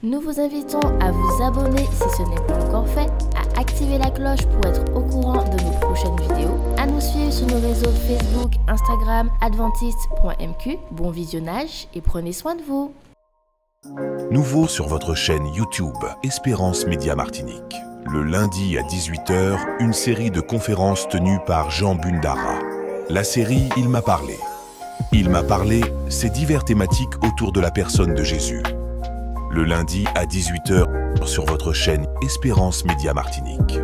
Nous vous invitons à vous abonner si ce n'est pas encore fait, à activer la cloche pour être au courant de nos prochaines vidéos, à nous suivre sur nos réseaux Facebook, Instagram, adventiste.mq. Bon visionnage et prenez soin de vous. Nouveau sur votre chaîne YouTube Espérance Média Martinique. Le lundi à 18 h, une série de conférences tenues par Jean Bundara. La série « Il m'a parlé ». Il m'a parlé, c'est divers thématiques autour de la personne de Jésus. Le lundi à 18 h sur votre chaîne Espérance Média Martinique.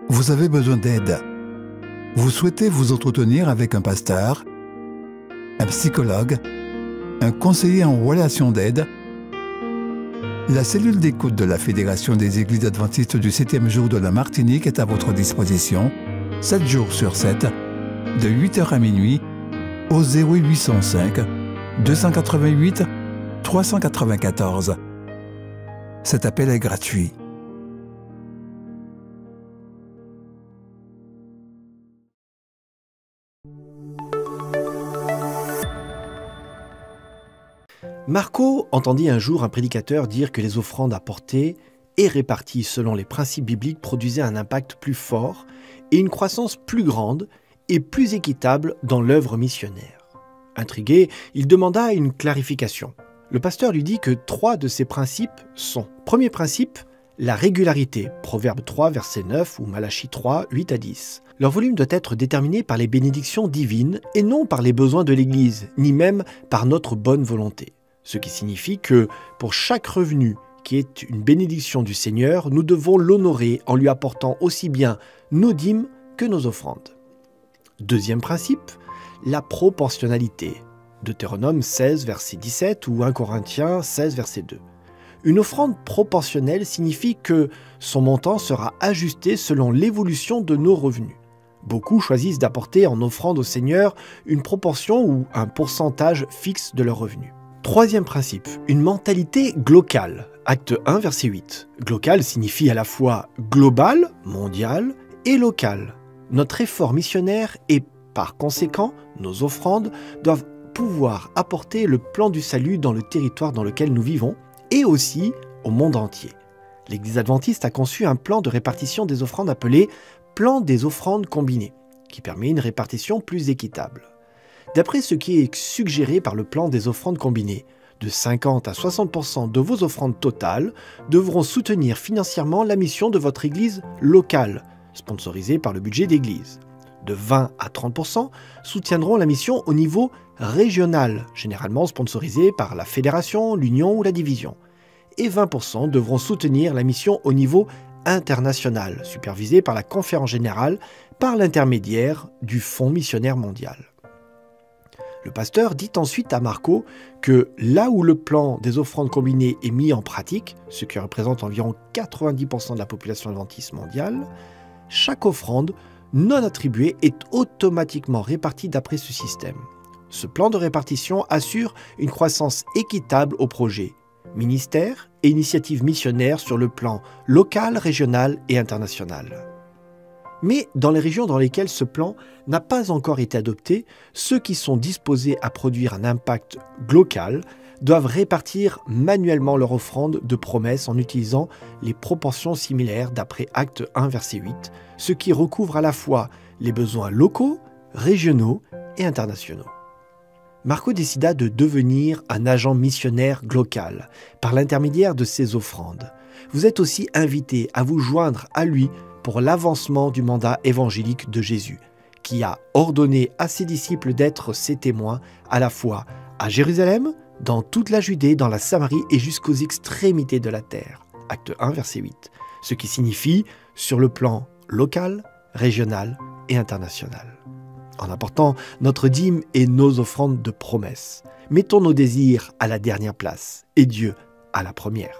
Vous avez besoin d'aide. Vous souhaitez vous entretenir avec un pasteur, un psychologue, un conseiller en relation d'aide. La cellule d'écoute de la Fédération des Églises adventistes du 7e jour de la Martinique est à votre disposition, 7 jours sur 7, de 8 h à minuit, au 0805 288 394. Cet appel est gratuit. Marco entendit un jour un prédicateur dire que les offrandes apportées et réparties selon les principes bibliques produisaient un impact plus fort et une croissance plus grande et plus équitable dans l'œuvre missionnaire. Intrigué, il demanda une clarification. Le pasteur lui dit que 3 de ces principes sont: premier principe, la régularité, Proverbe 3, verset 9 ou Malachie 3, 8 à 10. Leur volume doit être déterminé par les bénédictions divines et non par les besoins de l'Église, ni même par notre bonne volonté. Ce qui signifie que pour chaque revenu qui est une bénédiction du Seigneur, nous devons l'honorer en lui apportant aussi bien nos dîmes que nos offrandes. Deuxième principe, la proportionnalité. Deutéronome 16, verset 17 ou 1 Corinthiens 16, verset 2. Une offrande proportionnelle signifie que son montant sera ajusté selon l'évolution de nos revenus. Beaucoup choisissent d'apporter en offrande au Seigneur une proportion ou un pourcentage fixe de leurs revenus. Troisième principe, une mentalité glocale. Acte 1, verset 8. Glocal signifie à la fois global, mondial, et local. Notre effort missionnaire et, par conséquent, nos offrandes doivent pouvoir apporter le plan du salut dans le territoire dans lequel nous vivons et aussi au monde entier. L'Église adventiste a conçu un plan de répartition des offrandes appelé « Plan des offrandes combinées » qui permet une répartition plus équitable. D'après ce qui est suggéré par le plan des offrandes combinées, de 50 à 60% de vos offrandes totales devront soutenir financièrement la mission de votre église locale, sponsorisée par le budget d'église. De 20 à 30% soutiendront la mission au niveau régional, généralement sponsorisée par la fédération, l'union ou la division. Et 20% devront soutenir la mission au niveau international, supervisée par la conférence générale par l'intermédiaire du Fonds missionnaire mondial. Le pasteur dit ensuite à Marco que là où le plan des offrandes combinées est mis en pratique, ce qui représente environ 90% de la population adventiste mondiale, chaque offrande non attribuée est automatiquement répartie d'après ce système. Ce plan de répartition assure une croissance équitable au projet, ministère et initiatives missionnaires sur le plan local, régional et international. Mais dans les régions dans lesquelles ce plan n'a pas encore été adopté, ceux qui sont disposés à produire un impact glocal doivent répartir manuellement leur offrande de promesses en utilisant les proportions similaires d'après Acte 1, verset 8, ce qui recouvre à la fois les besoins locaux, régionaux et internationaux. Marco décida de devenir un agent missionnaire glocal par l'intermédiaire de ses offrandes. Vous êtes aussi invité à vous joindre à lui pour l'avancement du mandat évangélique de Jésus, qui a ordonné à ses disciples d'être ses témoins à la fois à Jérusalem, dans toute la Judée, dans la Samarie et jusqu'aux extrémités de la terre. Acte 1, verset 8. Ce qui signifie sur le plan local, régional et international. En apportant notre dîme et nos offrandes de promesses, mettons nos désirs à la dernière place et Dieu à la première.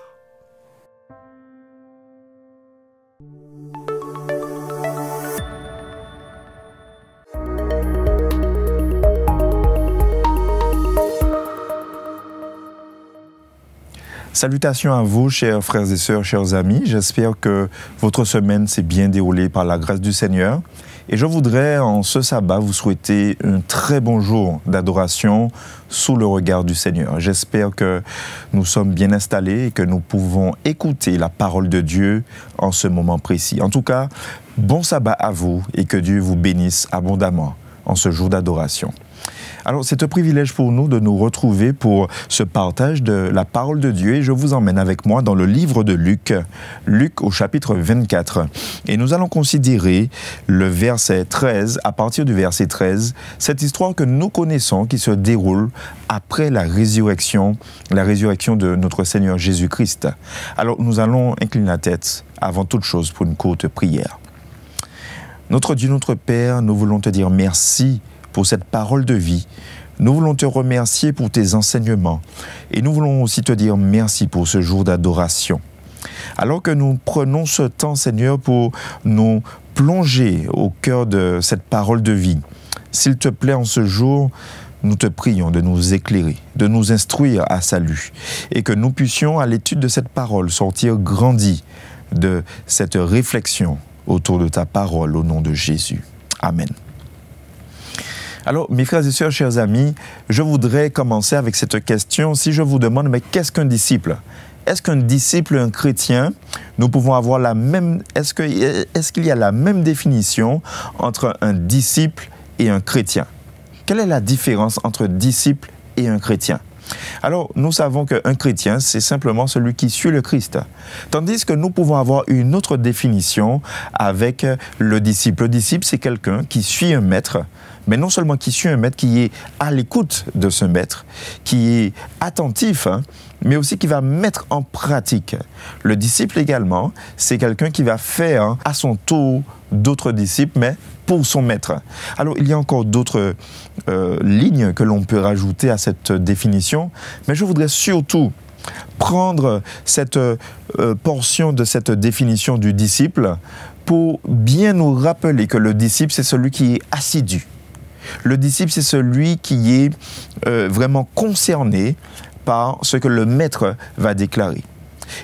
Salutations à vous, chers frères et sœurs, chers amis. J'espère que votre semaine s'est bien déroulée par la grâce du Seigneur. Et je voudrais, en ce sabbat, vous souhaiter un très bon jour d'adoration sous le regard du Seigneur. J'espère que nous sommes bien installés et que nous pouvons écouter la parole de Dieu en ce moment précis. En tout cas, bon sabbat à vous et que Dieu vous bénisse abondamment en ce jour d'adoration. Alors, c'est un privilège pour nous de nous retrouver pour ce partage de la parole de Dieu et je vous emmène avec moi dans le livre de Luc, Luc au chapitre 24. Et nous allons considérer le verset 13, à partir du verset 13, cette histoire que nous connaissons qui se déroule après la résurrection de notre Seigneur Jésus-Christ. Alors, nous allons incliner la tête avant toute chose pour une courte prière. Notre Dieu, notre Père, nous voulons te dire merci pour cette parole de vie. Nous voulons te remercier pour tes enseignements et nous voulons aussi te dire merci pour ce jour d'adoration. Alors que nous prenons ce temps, Seigneur, pour nous plonger au cœur de cette parole de vie, s'il te plaît, en ce jour, nous te prions de nous éclairer, de nous instruire à salut et que nous puissions, à l'étude de cette parole, sortir grandis de cette réflexion autour de ta parole au nom de Jésus. Amen. Alors, mes frères et sœurs, chers amis, je voudrais commencer avec cette question. Si je vous demande, mais qu'est-ce qu'un disciple? Est-ce qu'un disciple, un chrétien, nous pouvons avoir la même... Est-ce qu'il y a la même définition entre un disciple et un chrétien? Quelle est la différence entre disciple et un chrétien? Alors, nous savons qu'un chrétien, c'est simplement celui qui suit le Christ. Tandis que nous pouvons avoir une autre définition avec le disciple. Le disciple, c'est quelqu'un qui suit un maître, mais non seulement qui suit un maître, qui est à l'écoute de ce maître, qui est attentif, mais aussi qui va mettre en pratique. Le disciple également, c'est quelqu'un qui va faire à son tour d'autres disciples, mais pour son maître. Alors, il y a encore d'autres lignes que l'on peut rajouter à cette définition, mais je voudrais surtout prendre cette portion de cette définition du disciple pour bien nous rappeler que le disciple, c'est celui qui est assidu. Le disciple, c'est celui qui est vraiment concerné par ce que le maître va déclarer.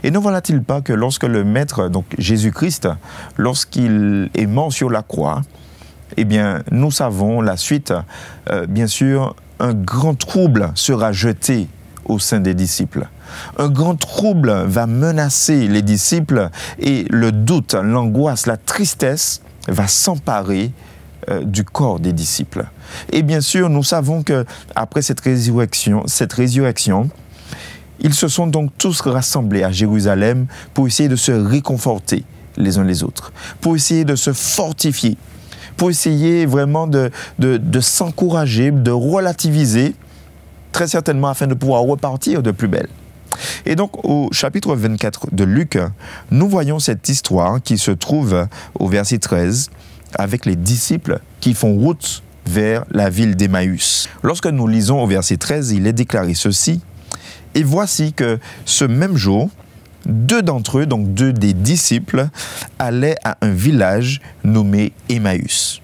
Et ne voilà-t-il pas que lorsque le maître, donc Jésus-Christ, lorsqu'il est mort sur la croix, eh bien, nous savons la suite, bien sûr, un grand trouble sera jeté au sein des disciples. Un grand trouble va menacer les disciples et le doute, l'angoisse, la tristesse va s'emparer du corps des disciples. Et bien sûr, nous savons qu'après cette résurrection, ils se sont donc tous rassemblés à Jérusalem pour essayer de se réconforter les uns les autres, pour essayer de se fortifier, pour essayer vraiment de s'encourager, de relativiser, très certainement afin de pouvoir repartir de plus belle. Et donc, au chapitre 24 de Luc, nous voyons cette histoire qui se trouve au verset 13, avec les disciples qui font route vers la ville d'Emmaüs. Lorsque nous lisons au verset 13, il est déclaré ceci. « Et voici que ce même jour, deux d'entre eux, donc deux des disciples, allaient à un village nommé Emmaüs,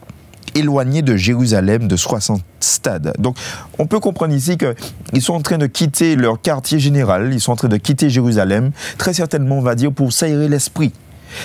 éloigné de Jérusalem de 60 stades. » Donc, on peut comprendre ici qu'ils sont en train de quitter leur quartier général, ils sont en train de quitter Jérusalem, très certainement, on va dire, pour s'aérer l'esprit.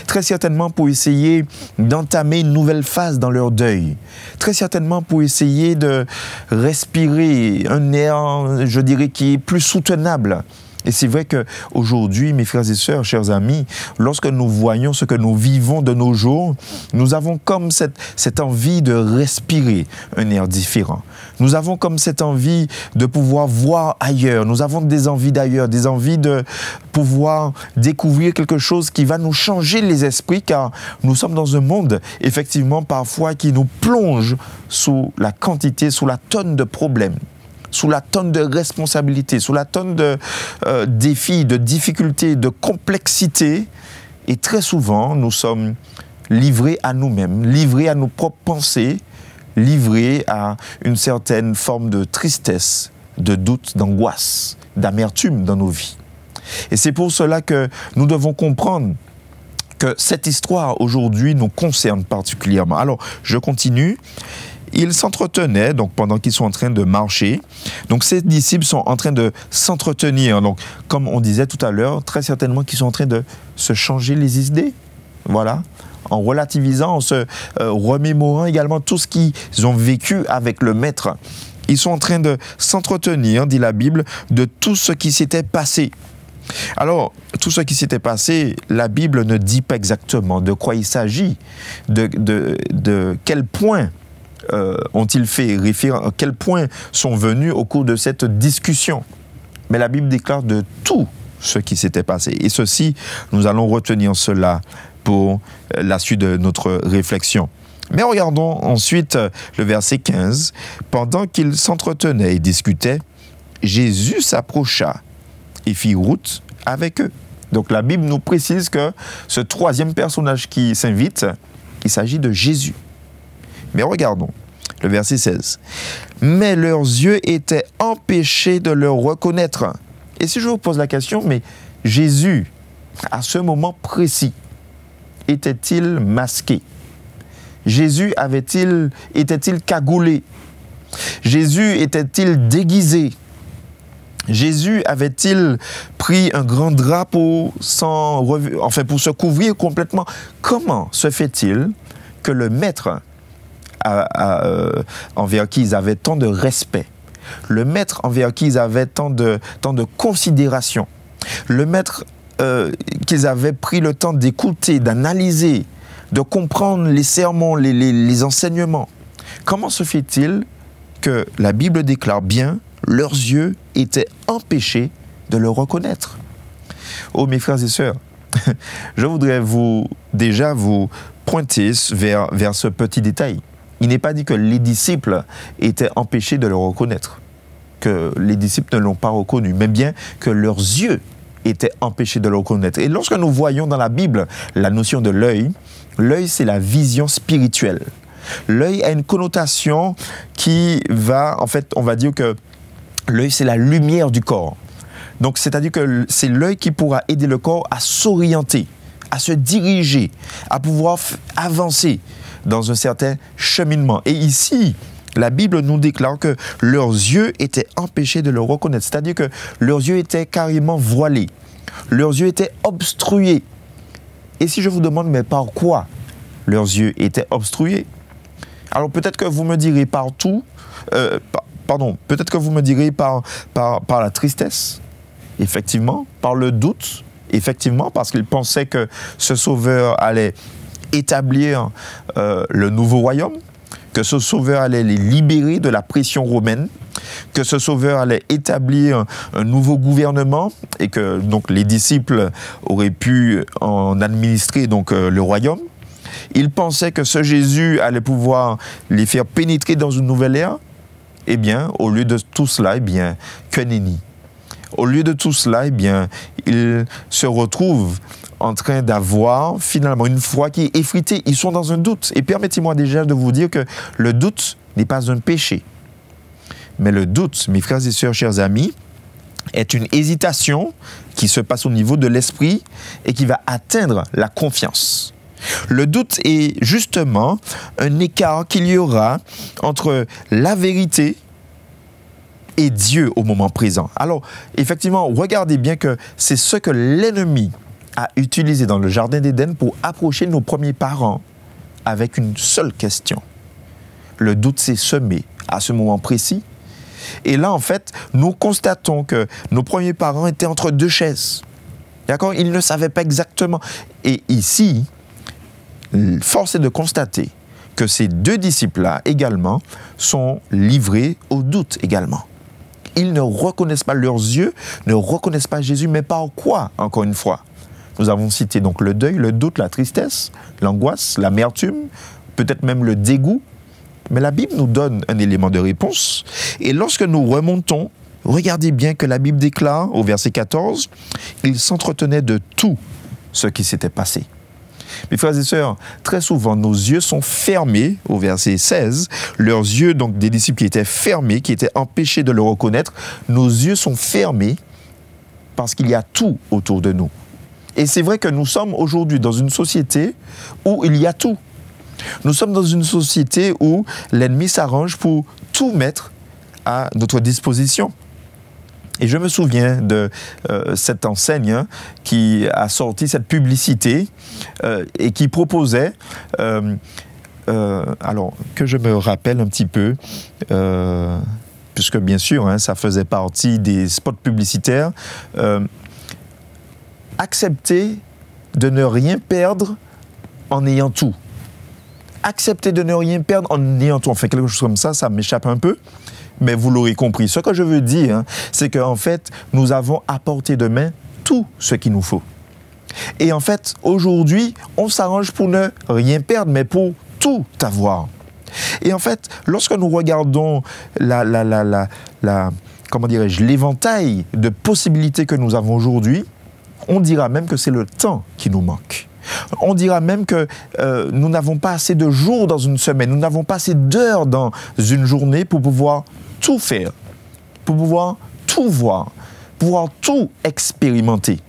Très certainement pour essayer d'entamer une nouvelle phase dans leur deuil. Très certainement pour essayer de respirer un air, je dirais, qui est plus soutenable. Et c'est vrai qu'aujourd'hui, mes frères et sœurs, chers amis, lorsque nous voyons ce que nous vivons de nos jours, nous avons comme cette envie de respirer un air différent. Nous avons comme cette envie de pouvoir voir ailleurs. Nous avons des envies d'ailleurs, des envies de pouvoir découvrir quelque chose qui va nous changer les esprits, car nous sommes dans un monde, effectivement, parfois qui nous plonge sous la quantité, sous la tonne de problèmes, sous la tonne de responsabilités, sous la tonne de défis, de difficultés, de complexité. Et très souvent, nous sommes livrés à nous-mêmes, livrés à nos propres pensées, livrés à une certaine forme de tristesse, de doute, d'angoisse, d'amertume dans nos vies. Et c'est pour cela que nous devons comprendre que cette histoire aujourd'hui nous concerne particulièrement. Alors, je continue. ils s'entretenaient, donc pendant qu'ils sont en train de marcher. Donc ces disciples sont en train de s'entretenir. Donc, comme on disait tout à l'heure, très certainement qu'ils sont en train de se changer les idées. Voilà. En relativisant, en se remémorant également tout ce qu'ils ont vécu avec le Maître. Ils sont en train de s'entretenir, dit la Bible, de tout ce qui s'était passé. Alors, tout ce qui s'était passé, la Bible ne dit pas exactement de quoi il s'agit, de quel point ont-ils fait référence, à quel point sont venus au cours de cette discussion. Mais la Bible déclare de tout ce qui s'était passé. Et ceci, nous allons retenir cela pour la suite de notre réflexion. Mais regardons ensuite le verset 15. Pendant qu'ils s'entretenaient et discutaient, Jésus s'approcha et fit route avec eux. Donc la Bible nous précise que ce troisième personnage qui s'invite, il s'agit de Jésus. Mais regardons le verset 16. Mais leurs yeux étaient empêchés de le reconnaître. Et si je vous pose la question, mais Jésus, à ce moment précis, était-il masqué? Jésus était-il cagoulé? Jésus était-il déguisé? Jésus avait-il pris un grand drap pour se couvrir complètement? Comment se fait-il que le Maître, envers qui ils avaient tant de respect, le Maître envers qui ils avaient tant de considération, le Maître qu'ils avaient pris le temps d'écouter, d'analyser, de comprendre les sermons, les enseignements, comment se fait-il que la Bible déclare bien leurs yeux étaient empêchés de le reconnaître? Oh, mes frères et sœurs, je voudrais vous pointer vers ce petit détail. Il n'est pas dit que les disciples étaient empêchés de le reconnaître, que les disciples ne l'ont pas reconnu, mais bien que leurs yeux étaient empêchés de le reconnaître. Et lorsque nous voyons dans la Bible la notion de l'œil, l'œil c'est la vision spirituelle. L'œil a une connotation qui va, en fait, on va dire que l'œil, c'est la lumière du corps. Donc, c'est-à-dire que c'est l'œil qui pourra aider le corps à s'orienter, à se diriger, à pouvoir avancer dans un certain cheminement. Et ici, la Bible nous déclare que leurs yeux étaient empêchés de le reconnaître. C'est-à-dire que leurs yeux étaient carrément voilés. Leurs yeux étaient obstrués. Et si je vous demande, mais par quoi leurs yeux étaient obstrués? Alors, peut-être que vous me direz peut-être que vous me direz par la tristesse, effectivement, par le doute, effectivement, parce qu'ils pensaient que ce sauveur allait établir le nouveau royaume, que ce sauveur allait les libérer de la pression romaine, que ce sauveur allait établir un nouveau gouvernement et que donc les disciples auraient pu en administrer donc le royaume. Ils pensaient que ce Jésus allait pouvoir les faire pénétrer dans une nouvelle ère. Eh bien, au lieu de tout cela, que nenni. Au lieu de tout cela, ils se retrouvent en train d'avoir finalement une foi qui est effritée. Ils sont dans un doute. Et permettez-moi déjà de vous dire que le doute n'est pas un péché. Mais le doute, mes frères et sœurs, chers amis, est une hésitation qui se passe au niveau de l'esprit et qui va atteindre la confiance. Le doute est justement un écart qu'il y aura entre la vérité et Dieu au moment présent. Alors, effectivement, regardez bien que c'est ce que l'ennemi a utilisé dans le Jardin d'Éden pour approcher nos premiers parents avec une seule question. Le doute s'est semé à ce moment précis. Et là, en fait, nous constatons que nos premiers parents étaient entre deux chaises. D'accord? Ils ne savaient pas exactement. Et ici, force est de constater que ces deux disciples-là également sont livrés au doute également. Ils ne reconnaissent pas, leurs yeux ne reconnaissent pas Jésus, mais par quoi, encore une fois? Nous avons cité donc le deuil, le doute, la tristesse, l'angoisse, l'amertume, peut-être même le dégoût. Mais la Bible nous donne un élément de réponse. Et lorsque nous remontons, regardez bien que la Bible déclare au verset 14, « Ils s'entretenaient de tout ce qui s'était passé ». Mes frères et sœurs, très souvent, nos yeux sont fermés, au verset 16, leurs yeux, donc des disciples qui étaient fermés, qui étaient empêchés de le reconnaître, nos yeux sont fermés parce qu'il y a tout autour de nous. Et c'est vrai que nous sommes aujourd'hui dans une société où il y a tout. Nous sommes dans une société où l'ennemi s'arrange pour tout mettre à notre disposition. Et je me souviens de cette enseigne qui a sorti cette publicité et qui proposait, alors que je me rappelle un petit peu, puisque bien sûr, ça faisait partie des spots publicitaires, accepter de ne rien perdre en ayant tout. Accepter de ne rien perdre en ayant tout. Enfin, quelque chose comme ça, ça m'échappe un peu, mais vous l'aurez compris. Ce que je veux dire, c'est qu'en fait, nous avons à portée de main tout ce qu'il nous faut. Et en fait, aujourd'hui, on s'arrange pour ne rien perdre, mais pour tout avoir. Et en fait, lorsque nous regardons comment dirais-je, l'éventail de possibilités que nous avons aujourd'hui, on dira même que c'est le temps qui nous manque. On dira même que nous n'avons pas assez de jours dans une semaine, nous n'avons pas assez d'heures dans une journée pour pouvoir tout faire, pour pouvoir tout voir, pouvoir tout expérimenter.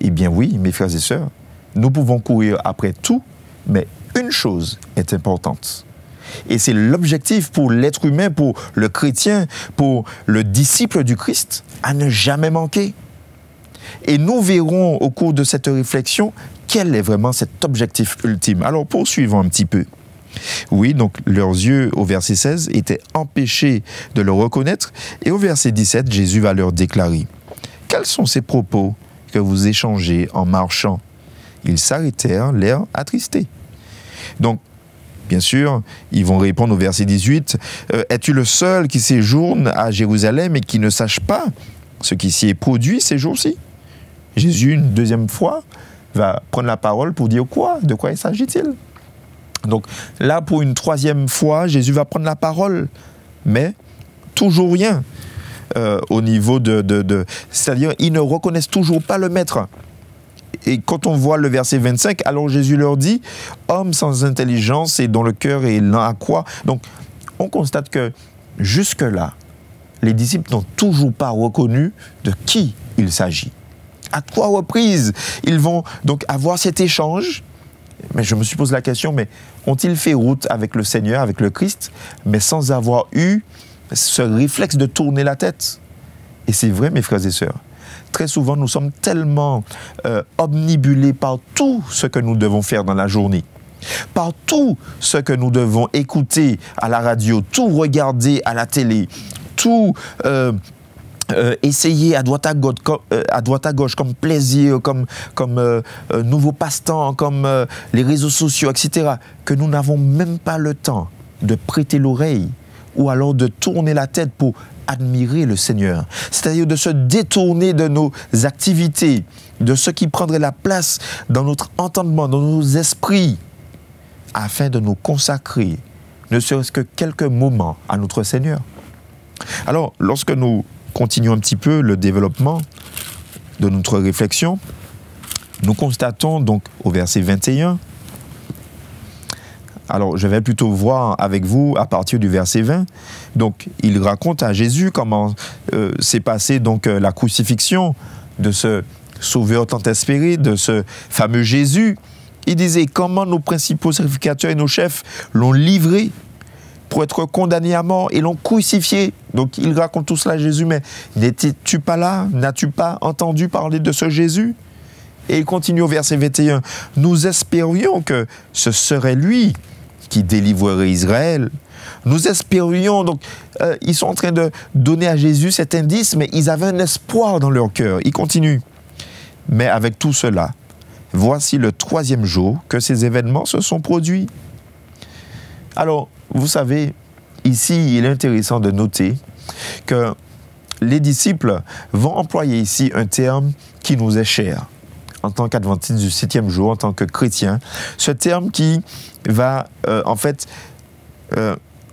Eh bien oui, mes frères et sœurs, nous pouvons courir après tout, mais une chose est importante. Et c'est l'objectif pour l'être humain, pour le chrétien, pour le disciple du Christ, à ne jamais manquer. Et nous verrons au cours de cette réflexion quel est vraiment cet objectif ultime. Alors poursuivons un petit peu. Oui, donc leurs yeux, au verset 16, étaient empêchés de le reconnaître. Et au verset 17, Jésus va leur déclarer: « Quels sont ces propos que vous échangez en marchant ?» Ils s'arrêtèrent, l'air attristés. Donc, bien sûr, ils vont répondre au verset 18, « Es-tu le seul qui séjourne à Jérusalem et qui ne sache pas ce qui s'y est produit ces jours-ci » Jésus, une deuxième fois, va prendre la parole pour dire quoi? De quoi il s'agit-il? Donc là, pour une troisième fois, Jésus va prendre la parole, mais toujours rien au niveau c'est-à-dire, ils ne reconnaissent toujours pas le Maître. Et quand on voit le verset 25, alors Jésus leur dit, « Homme sans intelligence et dont le cœur est lent à quoi ?» Donc, on constate que jusque-là, les disciples n'ont toujours pas reconnu de qui il s'agit. À 3 reprises, ils vont donc avoir cet échange. Mais je me suis posé la question, mais ont-ils fait route avec le Seigneur, avec le Christ, mais sans avoir eu ce réflexe de tourner la tête? Et c'est vrai, mes frères et sœurs. Très souvent, nous sommes tellement omnibulés par tout ce que nous devons faire dans la journée, par tout ce que nous devons écouter à la radio, tout regarder à la télé, tout essayer à droite à gauche comme plaisir, comme nouveau passe-temps, comme les réseaux sociaux, etc., que nous n'avons même pas le temps de prêter l'oreille ou alors de tourner la tête pour admirer le Seigneur. C'est-à-dire de se détourner de nos activités, de ce qui prendrait la place dans notre entendement, dans nos esprits, afin de nous consacrer, ne serait-ce que quelques moments à notre Seigneur. Alors, lorsque nous continuons un petit peu le développement de notre réflexion, nous constatons donc au verset 21, alors je vais plutôt voir avec vous à partir du verset 20, donc il raconte à Jésus comment s'est passée donc la crucifixion de ce sauveur tant espéré, de ce fameux Jésus. Il disait comment nos principaux sacrificateurs et nos chefs l'ont livré pour être condamné à mort et l'ont crucifié. Donc il raconte tout cela à Jésus, mais n'étais-tu pas là? N'as-tu pas entendu parler de ce Jésus? Et il continue au verset 21. Nous espérions que ce serait lui qui délivrerait Israël. Nous espérions, donc ils sont en train de donner à Jésus cet indice, mais ils avaient un espoir dans leur cœur. Il continue. Mais avec tout cela, voici le 3e jour que ces événements se sont produits. Alors, vous savez, ici, il est intéressant de noter que les disciples vont employer ici un terme qui nous est cher. En tant qu'adventistes du 7e jour, en tant que chrétiens, ce terme qui va,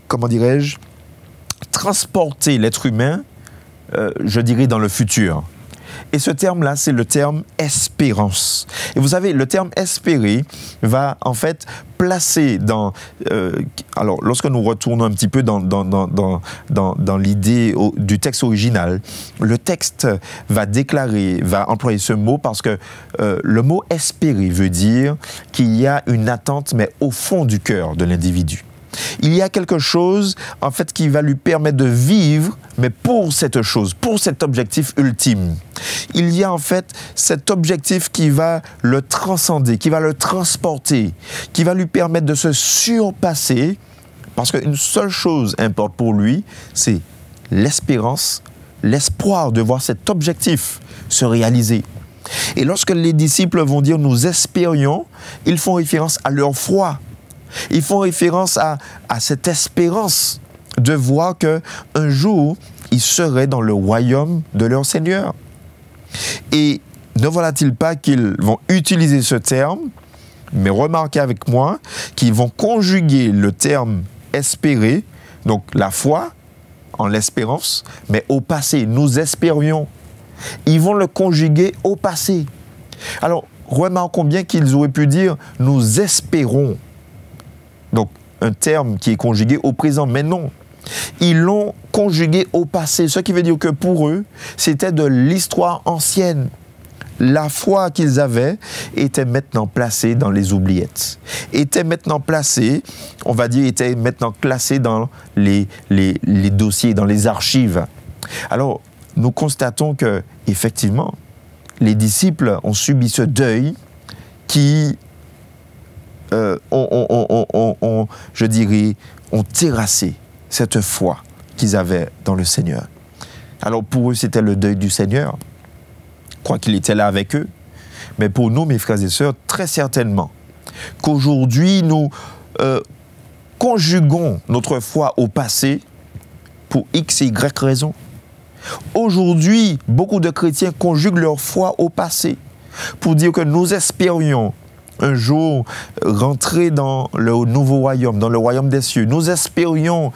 comment dirais-je, transporter l'être humain, je dirais, dans le futur. Et ce terme-là, c'est le terme espérance. Et vous savez, le terme espérer va en fait placer dans... alors, lorsque nous retournons un petit peu dans l'idée du texte original, le texte va déclarer, va employer ce mot parce que le mot espérer veut dire qu'il y a une attente, mais au fond du cœur de l'individu. Il y a quelque chose, en fait, qui va lui permettre de vivre, mais pour cette chose, pour cet objectif ultime. Il y a, en fait, cet objectif qui va le transcender, qui va le transporter, qui va lui permettre de se surpasser, parce qu'une seule chose importe pour lui, c'est l'espérance, l'espoir de voir cet objectif se réaliser. Et lorsque les disciples vont dire « nous espérions », ils font référence à leur foi. Ils font référence à cette espérance de voir qu'un jour, ils seraient dans le royaume de leur Seigneur. Et ne voilà-t-il pas qu'ils vont utiliser ce terme, mais remarquez avec moi qu'ils vont conjuguer le terme « espérer », donc la foi en l'espérance, mais au passé, nous espérions. Ils vont le conjuguer au passé. Alors, remarquons bien qu'ils auraient pu dire « nous espérons ». Donc, un terme qui est conjugué au présent, mais non. Ils l'ont conjugué au passé, ce qui veut dire que pour eux, c'était de l'histoire ancienne. La foi qu'ils avaient était maintenant placée dans les oubliettes. Était maintenant placée, on va dire, était maintenant classée dans les dossiers, dans les archives. Alors, nous constatons que, effectivement, les disciples ont subi ce deuil qui... je dirais, ont terrassé cette foi qu'ils avaient dans le Seigneur. Alors pour eux, c'était le deuil du Seigneur, quoi qu'il était là avec eux. Mais pour nous, mes frères et sœurs, très certainement qu'aujourd'hui, nous conjuguons notre foi au passé pour X et Y raisons. Aujourd'hui, beaucoup de chrétiens conjuguent leur foi au passé pour dire que nous espérions un jour rentrer dans le nouveau royaume, dans le royaume des cieux. Nous espérions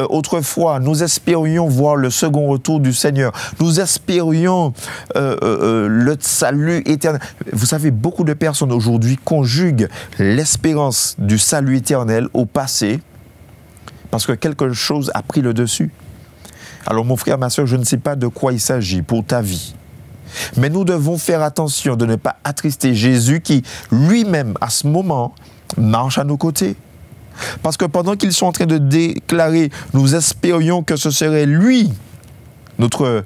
autrefois, nous espérions voir le second retour du Seigneur. Nous espérions le salut éternel. Vous savez, beaucoup de personnes aujourd'hui conjuguent l'espérance du salut éternel au passé parce que quelque chose a pris le dessus. Alors mon frère, ma soeur, je ne sais pas de quoi il s'agit pour ta vie. Mais nous devons faire attention de ne pas attrister Jésus qui, lui-même, à ce moment, marche à nos côtés. Parce que pendant qu'ils sont en train de déclarer, nous espérions que ce serait lui, notre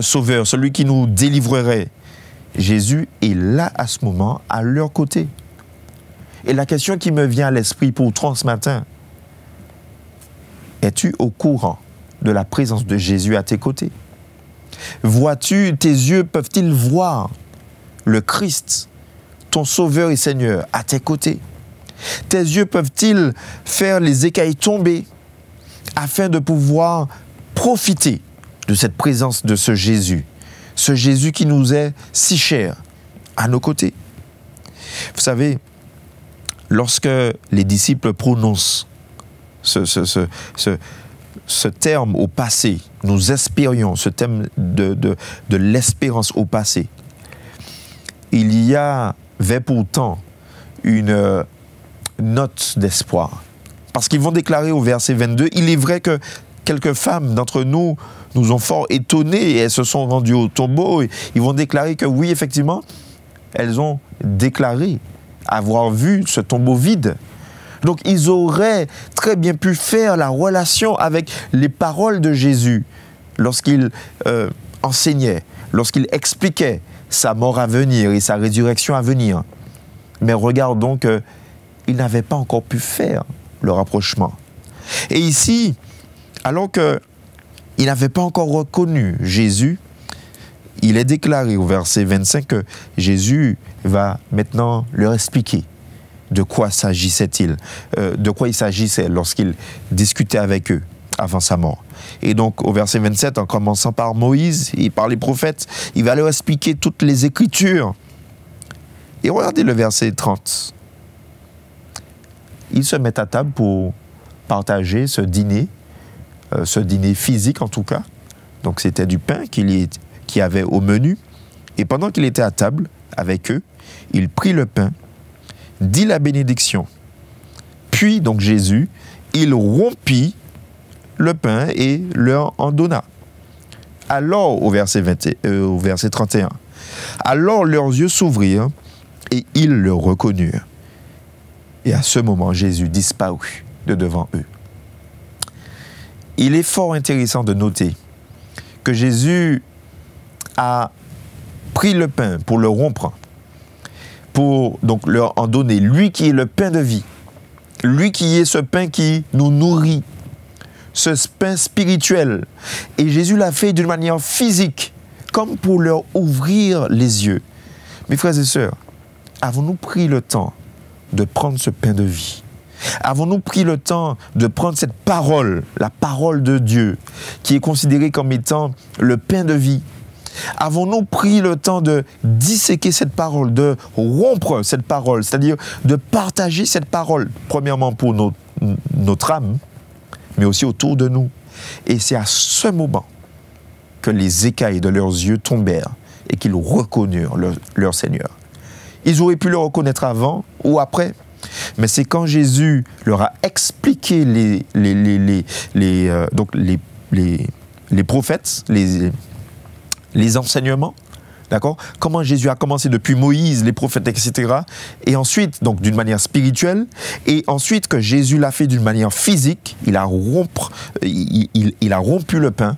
sauveur, celui qui nous délivrerait. Jésus est là à ce moment, à leur côté. Et la question qui me vient à l'esprit pour toi ce matin, es-tu au courant de la présence de Jésus à tes côtés? Vois-tu, tes yeux peuvent-ils voir le Christ, ton Sauveur et Seigneur, à tes côtés? Tes yeux peuvent-ils faire les écailles tomber afin de pouvoir profiter de cette présence de ce Jésus qui nous est si cher à nos côtés? Vous savez, lorsque les disciples prononcent ce terme au passé, nous espérions, ce thème de l'espérance au passé, il y avait pourtant une note d'espoir. Parce qu'ils vont déclarer au verset 22, il est vrai que quelques femmes d'entre nous nous ont fort étonnés et elles se sont rendues au tombeau. Et ils vont déclarer que oui, effectivement, elles ont déclaré avoir vu ce tombeau vide. Donc, ils auraient très bien pu faire la relation avec les paroles de Jésus lorsqu'il enseignait, lorsqu'il expliquait sa mort à venir et sa résurrection à venir. Mais regardons qu'ils n'avaient pas encore pu faire le rapprochement. Et ici, alors qu'ils n'avaient pas encore reconnu Jésus, il est déclaré au verset 25 que Jésus va maintenant leur expliquer de quoi s'agissait-il, de quoi il s'agissait lorsqu'il discutait avec eux avant sa mort. Et donc, au verset 27, en commençant par Moïse et par les prophètes, il va leur expliquer toutes les Écritures. Et regardez le verset 30. Ils se mettent à table pour partager ce dîner physique en tout cas, Donc c'était du pain qu'il avait au menu. Et pendant qu'il était à table avec eux, il prit le pain, dit la bénédiction. Puis, donc Jésus, il rompit le pain et leur en donna. Alors, au verset 31, alors leurs yeux s'ouvrirent et ils le reconnurent. Et à ce moment, Jésus disparut de devant eux. Il est fort intéressant de noter que Jésus a pris le pain pour le rompre, pour donc leur en donner, lui qui est le pain de vie, lui qui est ce pain qui nous nourrit, ce pain spirituel. Et Jésus l'a fait d'une manière physique, comme pour leur ouvrir les yeux. Mes frères et sœurs, avons-nous pris le temps de prendre ce pain de vie? Avons-nous pris le temps de prendre cette parole, la parole de Dieu, qui est considérée comme étant le pain de vie? Avons-nous pris le temps de disséquer cette parole, de rompre cette parole, c'est-à-dire de partager cette parole, premièrement pour notre âme, mais aussi autour de nous? Et c'est à ce moment que les écailles de leurs yeux tombèrent et qu'ils reconnurent leur Seigneur. Ils auraient pu le reconnaître avant ou après, mais c'est quand Jésus leur a expliqué les prophètes, les enseignements, d'accord? Comment Jésus a commencé depuis Moïse, les prophètes, etc. Et ensuite, donc d'une manière spirituelle, et ensuite que Jésus l'a fait d'une manière physique, il a rompu le pain,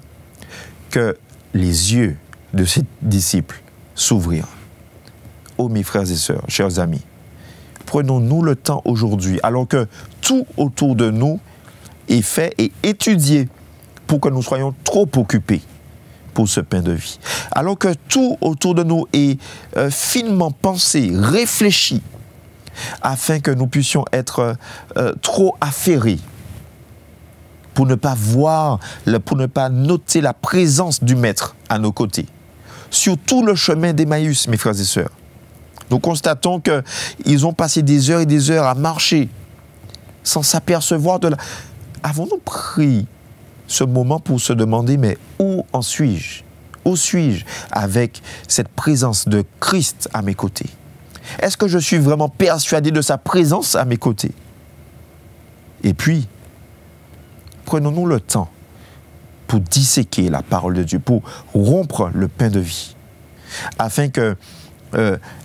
que les yeux de ses disciples s'ouvrirent. Oh mes frères et sœurs, chers amis, prenons-nous le temps aujourd'hui, alors que tout autour de nous est fait et étudié pour que nous soyons trop occupés pour ce pain de vie. Alors que tout autour de nous est finement pensé, réfléchi, afin que nous puissions être trop affairés pour ne pas voir, pour ne pas noter la présence du Maître à nos côtés. Sur tout le chemin d'Emmaüs, mes frères et sœurs, nous constatons qu'ils ont passé des heures et des heures à marcher sans s'apercevoir de la... Avons-nous pris ce moment pour se demander, mais où en suis-je? Où suis-je avec cette présence de Christ à mes côtés? Est-ce que je suis vraiment persuadé de sa présence à mes côtés? Et puis, prenons-nous le temps pour disséquer la parole de Dieu, pour rompre le pain de vie, afin que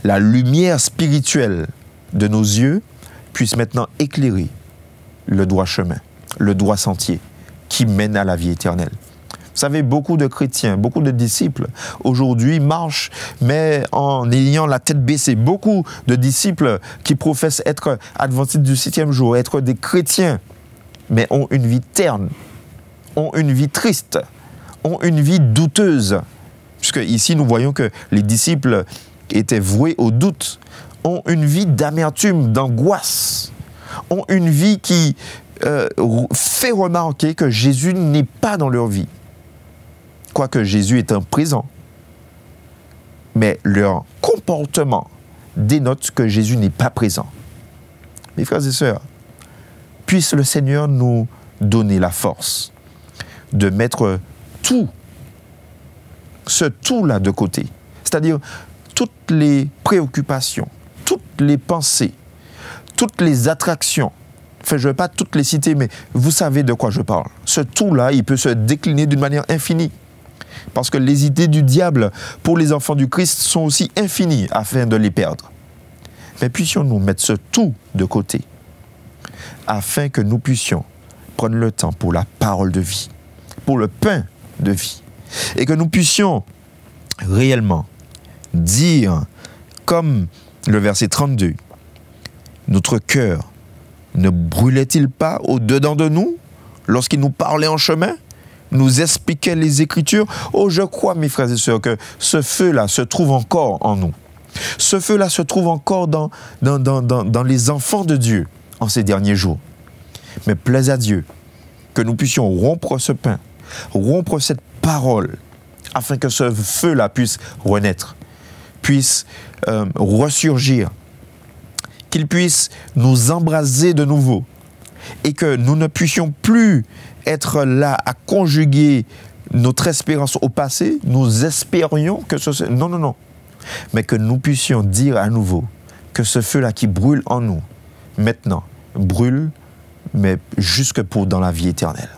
la lumière spirituelle de nos yeux puisse maintenant éclairer le droit chemin, le droit sentier qui mène à la vie éternelle. Vous savez, beaucoup de chrétiens, beaucoup de disciples aujourd'hui marchent, mais en ayant la tête baissée. Beaucoup de disciples qui professent être adventistes du 7e jour, être des chrétiens, mais ont une vie terne, ont une vie triste, ont une vie douteuse. Puisque ici, nous voyons que les disciples étaient voués au doute, ont une vie d'amertume, d'angoisse, ont une vie qui fait remarquer que Jésus n'est pas dans leur vie. Quoique Jésus est un présent. Mais leur comportement dénote que Jésus n'est pas présent. Mes frères et sœurs, puisse le Seigneur nous donner la force de mettre ce tout-là de côté. C'est-à-dire toutes les préoccupations, toutes les pensées, toutes les attractions. Enfin, je ne vais pas toutes les citer, mais vous savez de quoi je parle. Ce tout-là, il peut se décliner d'une manière infinie. Parce que les idées du diable pour les enfants du Christ sont aussi infinies afin de les perdre. Mais puissions-nous mettre ce tout de côté afin que nous puissions prendre le temps pour la parole de vie, pour le pain de vie, et que nous puissions réellement dire, comme le verset 32, notre cœur ne brûlait-il pas au-dedans de nous lorsqu'il nous parlait en chemin, nous expliquait les Écritures? Oh, je crois, mes frères et sœurs, que ce feu-là se trouve encore en nous. Ce feu-là se trouve encore dans les enfants de Dieu en ces derniers jours. Mais plaise à Dieu que nous puissions rompre ce pain, rompre cette parole, afin que ce feu-là puisse renaître, puisse ressurgir, qu'il puisse nous embraser de nouveau et que nous ne puissions plus être là à conjuguer notre espérance au passé, nous espérions que ce... Non, non, non. Mais que nous puissions dire à nouveau que ce feu-là qui brûle en nous, maintenant, brûle, mais jusque pour dans la vie éternelle.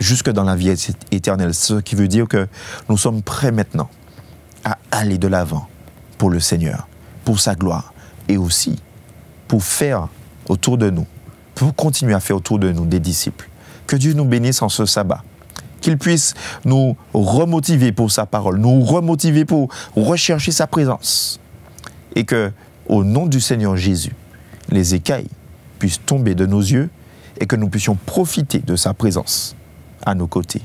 Jusque dans la vie éternelle. Ce qui veut dire que nous sommes prêts maintenant à aller de l'avant pour le Seigneur, pour sa gloire, et aussi pour faire autour de nous, pour continuer à faire autour de nous des disciples. Que Dieu nous bénisse en ce sabbat. Qu'il puisse nous remotiver pour sa parole, nous remotiver pour rechercher sa présence. Et que, au nom du Seigneur Jésus, les écailles puissent tomber de nos yeux et que nous puissions profiter de sa présence à nos côtés.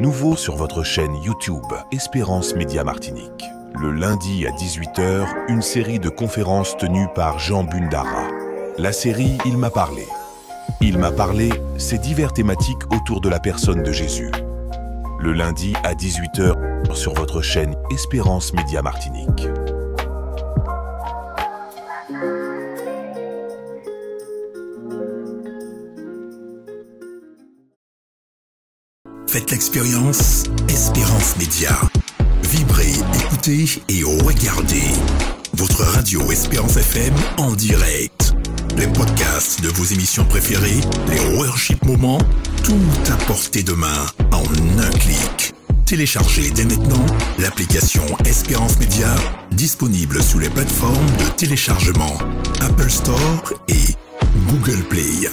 Nouveau sur votre chaîne YouTube Espérance Média Martinique. Le lundi à 18h, une série de conférences tenues par Jean Bundara. La série Il m'a parlé. Il m'a parlé, c'est diverses thématiques autour de la personne de Jésus. Le lundi à 18h sur votre chaîne Espérance Média Martinique. Faites l'expérience Espérance Média. Vibrez, écoutez et regardez votre radio Espérance FM en direct. Les podcasts de vos émissions préférées, les worship moments, tout à portée de main en un clic. Téléchargez dès maintenant l'application Espérance Média, disponible sous les plateformes de téléchargement Apple Store et Google Play.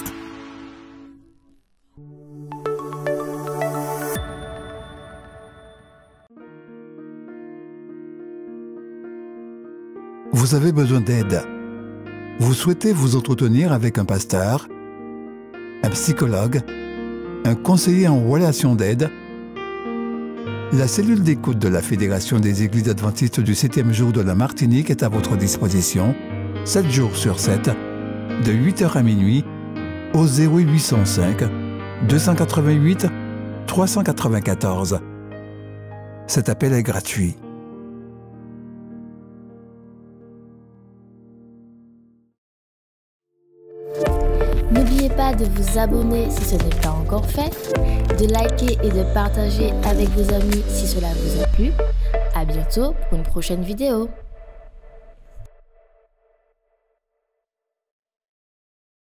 Vous avez besoin d'aide. Vous souhaitez vous entretenir avec un pasteur, un psychologue, un conseiller en relation d'aide. La cellule d'écoute de la Fédération des Églises adventistes du 7e jour de la Martinique est à votre disposition, 7 jours sur 7, de 8h à minuit, au 0805 288 394. Cet appel est gratuit. N'oubliez pas de vous abonner si ce n'est pas encore fait, de liker et de partager avec vos amis si cela vous a plu. À bientôt pour une prochaine vidéo.